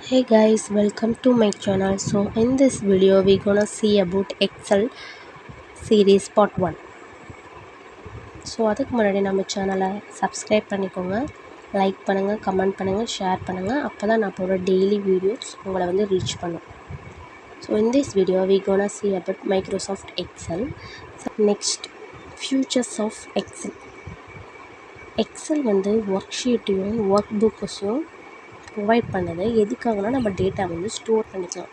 Hey guys, welcome to my channel. So in this video we're gonna see about Excel series part 1. So அதுக்கு முன்னாடி நம்ம சேனலை subscribe பண்ணிக்கோங்க, like பண்ணுங்கள், comment பண்ணுங்கள், ஷேர் பண்ணுங்கள். அப்போ தான் நான் போகிற டெய்லி வீடியோஸ் உங்களை வந்து ரீச் பண்ணும். So in this video we're gonna see about Microsoft Excel. Next, futures of Excel. Excel வந்து ஒர்க் ஷீட்டையும் ஒர்க் புக்கையும் ப்ரொவைட் பண்ணுது. எதுக்காகனா நம்ம டேட்டா வந்து ஸ்டோர் பண்ணிக்கலாம்.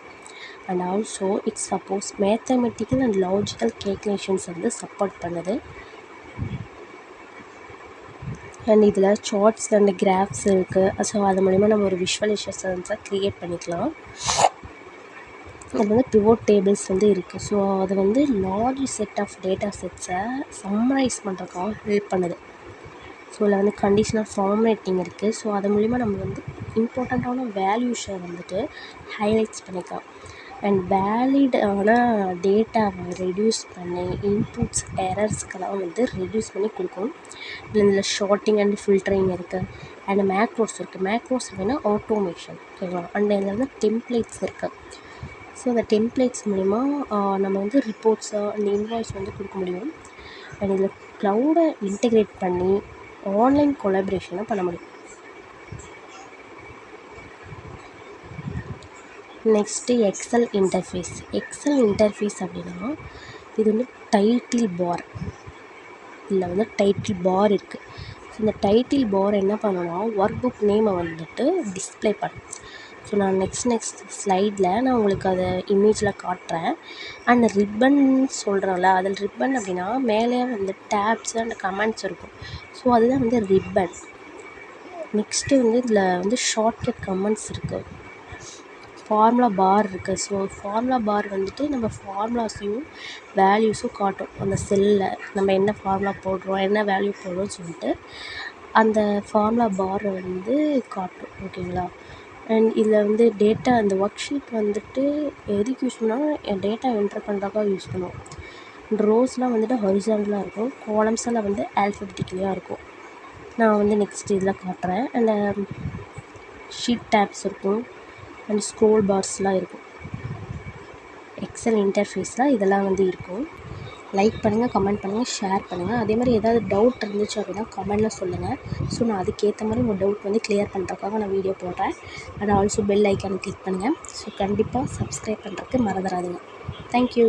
And also it's suppose mathematical and logical calculations வந்து சப்போர்ட் பண்ணுது. அண்ட் இதில் சார்ட்ஸ் அண்ட் கிராஃப்ஸ் இருக்குது. ஸோ அது மூலிமா நம்ம ஒரு விஷுவலைசேஷன்ஸை க்ரியேட் பண்ணிக்கலாம். அது வந்து பிவோட் டேபிள்ஸ் வந்து இருக்குது. ஸோ அது வந்து லார்ஜ் செட் ஆஃப் டேட்டா செட்ஸை சம்மரைஸ் பண்ணுறதுக்காக ஹெல்ப் பண்ணுது. ஸோ இதில் வந்து கண்டிஷனல் ஃபார்மேட்டிங் இருக்குது. ஸோ அது மூலிமா நம்ம வந்து இம்பார்ட்டண்ட்டான வேல்யூஸை வந்துட்டு ஹைலைட்ஸ் பண்ணிக்கலாம். அண்ட் வேலிடான டேட்டாவை ரெடியூஸ் பண்ணி இன்புட்ஸ் எரர்ஸ்க்கெல்லாம் வந்து ரெடியூஸ் பண்ணி கொடுக்கும். இதில் ஷார்ட்டிங் அண்ட் ஃபில்டரிங் இருக்குது. அண்ட் மேக்ரோஸ் இருக்குது. மேக்ரோஸ் அப்படின்னா ஆட்டோமேஷன், ஓகேவா. அண்ட் இதில் வந்து டெம்ப்ளேட்ஸ் இருக்குது. ஸோ அந்த டெம்ப்ளேட்ஸ் மூலிமா நம்ம வந்து ரிப்போர்ட்ஸை அந்த இன்வாய்ஸ் வந்து கொடுக்க முடியும். அண்ட் இதில் க்ளவுடை இன்டெகிரேட் பண்ணி ஆன்லைன் கொலாபரேஷனை பண்ண முடியும். Next excel interface. Excel interface அப்படின்னா இது வந்து டைட்டில் பார். இதில் வந்து டைட்டில் பார் இருக்குது. ஸோ இந்த டைட்டில் பார் என்ன பண்ணணும்னா ஒர்க் புக் நேமை வந்துட்டு டிஸ்பிளே பண்ணும். ஸோ நான் நெக்ஸ்ட் ஸ்லைடில் நான் உங்களுக்கு அதை இமேஜில் காட்டுறேன். அண்ட் ரிப்பன் சொல்கிறேன்ல, அதில் ரிப்பன் அப்படின்னா மேலே வந்து டேப்ஸ் அண்ட் கமெண்ட்ஸ் இருக்கும். ஸோ அதுதான் வந்து ரிப்பன். நெக்ஸ்ட்டு வந்து இதில் வந்து ஷார்ட்கட் கமெண்ட்ஸ் இருக்குது. ஃபார்முலா பார் இருக்குது. ஸோ ஃபார்முலா பார் வந்துட்டு நம்ம ஃபார்முலாஸையும் வேல்யூஸும் காட்டும். அந்த செல்லில் நம்ம என்ன ஃபார்முலா போடுறோம், என்ன வேல்யூ போடுறோம்னு சொல்லிட்டு அந்த ஃபார்முலா பாரை வந்து காட்டும், ஓகேங்களா. அண்ட் இதில் வந்து டேட்டா அந்த ஒர்க் ஷீட் வந்துட்டு எதுக்கு யூஸ் பண்ணால் டேட்டா என்ட்ரு பண்ணுறதுக்காக யூஸ் பண்ணுவோம். ரோஸ்லாம் வந்துட்டு ஹொரிசாண்டலாக இருக்கும், காலம்ஸ் எல்லாம் வந்து ஆல்ஃபபெட்டிக்கலியாக இருக்கும். நான் வந்து நெக்ஸ்ட் இதில் காட்டுறேன். அண்ட் ஷீட் டேப்ஸ் இருக்கும் அண்ட் ஸ்க்ரோல் பார்ஸ்லாம் இருக்கும். எக்ஸல் இன்டர்ஃபேஸில் இதெல்லாம் வந்து இருக்கும். லைக் பண்ணுங்கள், கமெண்ட் பண்ணுங்கள், ஷேர் பண்ணுங்கள். அதே மாதிரி ஏதாவது டவுட் இருந்துச்சு அப்படின்னா கமெண்டில் சொல்லுங்கள். ஸோ நான் அதுக்கேற்ற மாதிரி உங்கள் டவுட் வந்து கிளியர் பண்ணுறதுக்காக நான் வீடியோ போடுறேன். அண்ட் ஆல்சோ பெல் ஐக்கானை கிளிக் பண்ணுங்கள். ஸோ கண்டிப்பாக சப்ஸ்கிரைப் பண்ணுறதுக்கு மறந்துடாதீங்க. தேங்க்யூ.